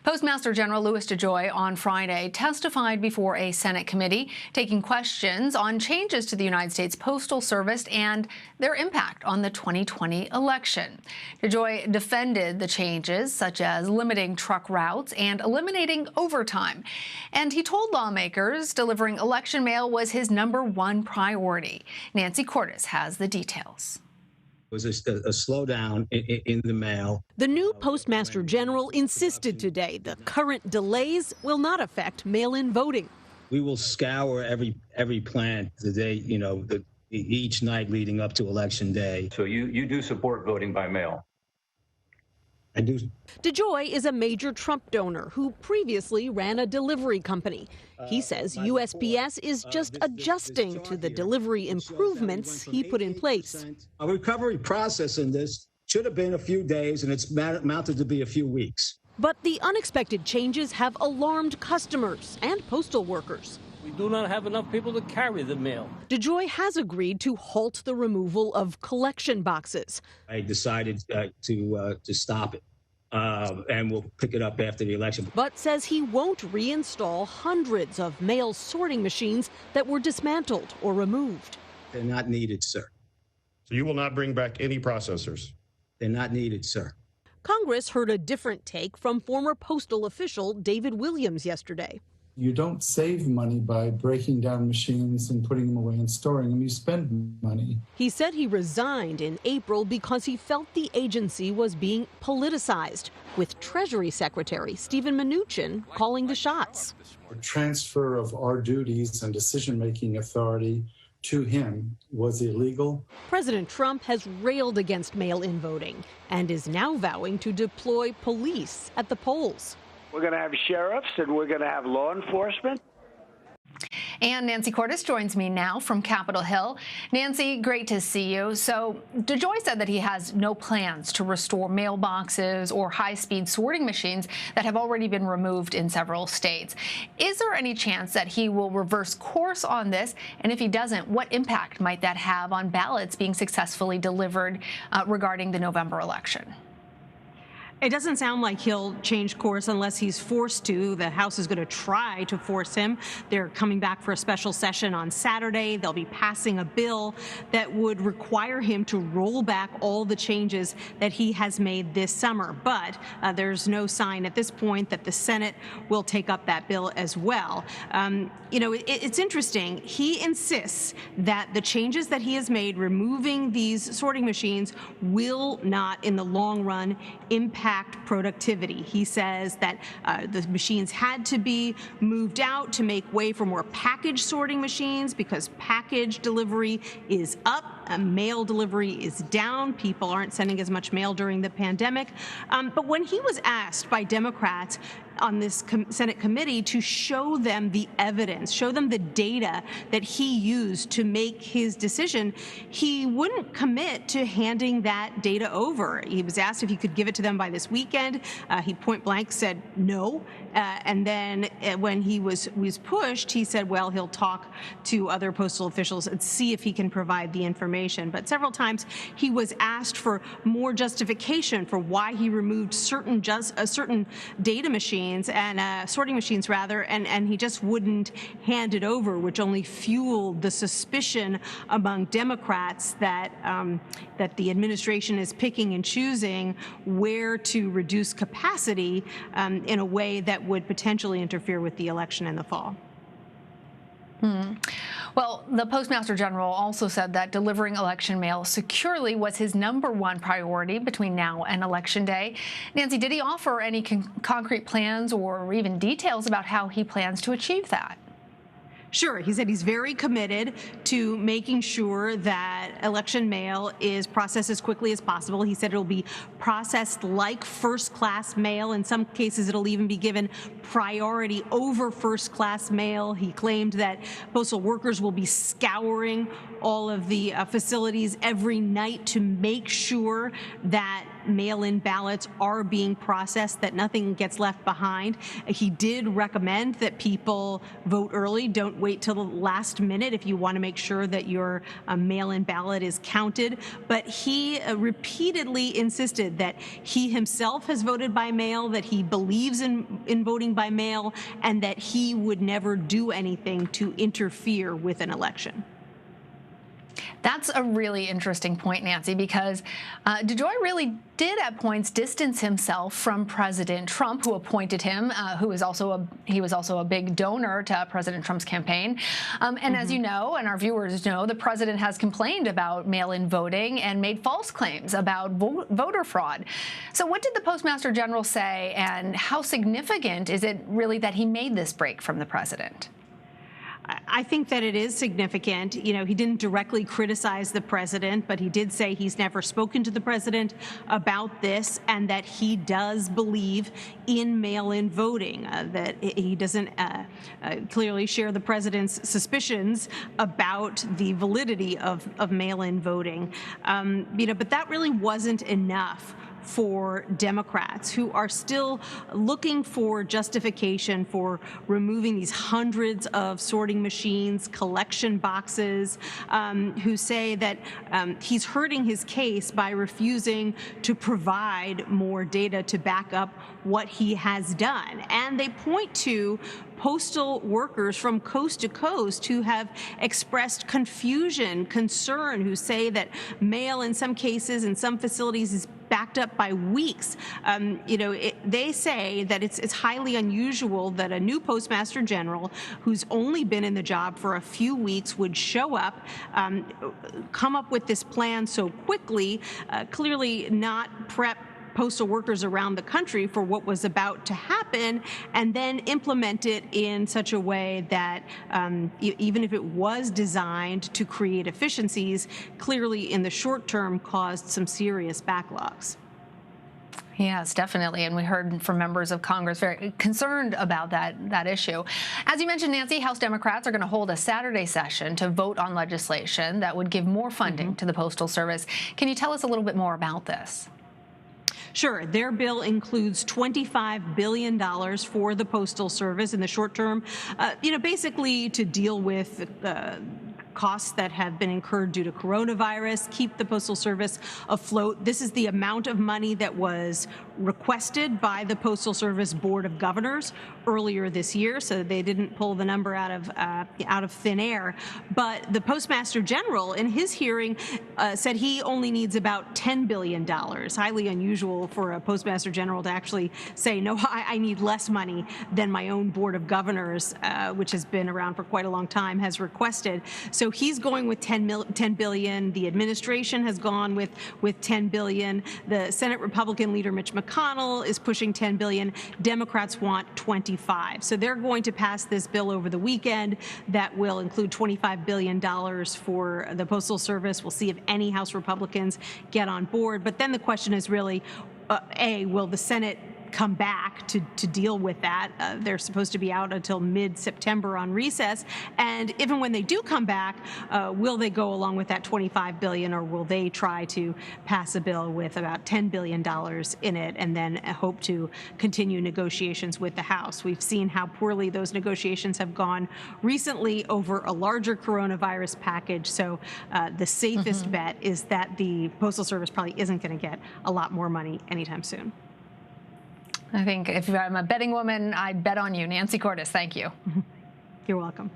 Postmaster General DeJoy on Friday testified before a Senate committee, taking questions on changes to the United States Postal Service and their impact on the 2020 election. DeJoy defended the changes, such as limiting truck routes and eliminating overtime. And he told lawmakers delivering election mail was his #1 priority. Nancy Cordes has the details. Was a slowdown in the mail. The new Postmaster General insisted today the current delays will not affect mail-in voting. We will scour every plant the day, each night leading up to Election Day. So you do support voting by mail? I do. DeJoy is a major Trump donor who previously ran a delivery company. He says USPS is just adjusting to the delivery improvements he put in place. A recovery process in this should have been a few days, and it's amounted to be a few weeks. But the unexpected changes have alarmed customers and postal workers. We do not have enough people to carry the mail. DeJoy has agreed to halt the removal of collection boxes. I decided to stop it, and we'll pick it up after the election. But says he won't reinstall hundreds of mail sorting machines that were dismantled or removed. They're not needed, sir. So you will not bring back any processors? They're not needed, sir. Congress heard a different take from former postal official David Williams yesterday. You don't save money by breaking down machines and putting them away and storing them. You spend money. He said he resigned in April because he felt the agency was being politicized, with Treasury Secretary Steven Mnuchin calling the shots. The transfer of our duties and decision-making authority to him was illegal. President Trump has railed against mail-in voting and is now vowing to deploy police at the polls. We're going to have sheriffs and we're going to have law enforcement. And Nancy Cordes joins me now from Capitol Hill. Nancy, great to see you. So DeJoy said that he has no plans to restore mailboxes or high-speed sorting machines that have already been removed in several states. Is there any chance that he will reverse course on this? And if he doesn't, what impact might that have on ballots being successfully delivered regarding the November election? It doesn't sound like he'll change course unless he's forced to. The House is going to try to force him. They're coming back for a special session on Saturday. They'll be passing a bill that would require him to roll back all the changes that he has made this summer. But there's no sign at this point that the Senate will take up that bill as well. It's interesting. He insists that the changes that he has made, removing these sorting machines, will not, in the long run, impact productivity. He says that the machines had to be moved out to make way for more package sorting machines because package delivery is up, mail delivery is down. People aren't sending as much mail during the pandemic. But when he was asked by Democrats on this Senate committee to show them the evidence, show them the data that he used to make his decision, he wouldn't commit to handing that data over. He was asked if he could give it to them by this weekend. He point blank said no. And then when he was pushed, he said, well, he'll talk to other postal officials and see if he can provide the information. But several times he was asked for more justification for why he removed certain data machines and sorting machines, rather, and he just wouldn't hand it over, which only fueled the suspicion among Democrats that that the administration is picking and choosing where to reduce capacity in a way that would potentially interfere with the election in the fall. Well, the Postmaster General also said that delivering election mail securely was his #1 priority between now and Election Day. Nancy, did he offer any concrete plans or even details about how he plans to achieve that? Sure. He said he's very committed to making sure that election mail is processed as quickly as possible. He said it'll be processed like first-class mail. In some cases, it'll even be given priority over first-class mail. He claimed that postal workers will be scouring all of the facilities every night to make sure that mail-in ballots are being processed, that nothing gets left behind. He did recommend that people vote early. Don't wait till the last minute if you want to make sure that your mail-in ballot is counted. But he repeatedly insisted that he himself has voted by mail, that he believes in voting by mail, and that he would never do anything to interfere with an election. That's a really interesting point, Nancy, because DeJoy really did at points distance himself from President Trump, who appointed him, he was also a big donor to President Trump's campaign. And as you know, and our viewers know, the president has complained about mail-in voting and made false claims about voter fraud. So what did the Postmaster General say, and how significant is it really that he made this break from the president? I think that it is significant. You know, he didn't directly criticize the president, but he did say he's never spoken to the president about this, and that he does believe in mail-in voting, that he doesn't clearly share the president's suspicions about the validity of mail-in voting. But that really wasn't enough for Democrats, who are still looking for justification for removing these hundreds of sorting machines, collection boxes, who say that he's hurting his case by refusing to provide more data to back up what he has done. And they point to postal workers from coast to coast who have expressed confusion, concern, who say that mail in some cases in some facilities is backed up by weeks. They say that it's highly unusual that a new Postmaster General who's only been in the job for a few weeks would show up, come up with this plan so quickly, clearly not prep postal workers around the country for what was about to happen, and then implement it in such a way that even if it was designed to create efficiencies, clearly in the short term caused some serious backlogs. Yes, definitely. And we heard from members of Congress very concerned about that issue. As you mentioned, Nancy, House Democrats are going to hold a Saturday session to vote on legislation that would give more funding to the Postal Service. Can you tell us a little bit more about this? Sure. Their bill includes $25 billion for the Postal Service in the short term, basically to deal with costs that have been incurred due to coronavirus, keep the Postal Service afloat. This is the amount of money that was requested by the Postal Service Board of Governors earlier this year, so they didn't pull the number out of thin air. But the Postmaster General, in his hearing, said he only needs about $10 billion. Highly unusual for a Postmaster General to actually say, no, I need less money than my own Board of Governors, which has been around for quite a long time, has requested. So he's going with $10 billion. The administration has gone with $10 billion. The Senate Republican leader Mitch McConnell is pushing $10 billion. Democrats want 25. So they're going to pass this bill over the weekend that will include $25 billion for the Postal Service. We'll see if any House Republicans get on board. But then the question is really, will the Senate come back to deal with that? They're supposed to be out until mid-September on recess. And even when they do come back, will they go along with that $25 billion, or will they try to pass a bill with about $10 billion in it and then hope to continue negotiations with the House? We've seen how poorly those negotiations have gone recently over a larger coronavirus package. So the safest bet is that the Postal Service probably isn't going to get a lot more money anytime soon. I think if I'm a betting woman, I'd bet on you. Nancy Cordes, thank you. You're welcome.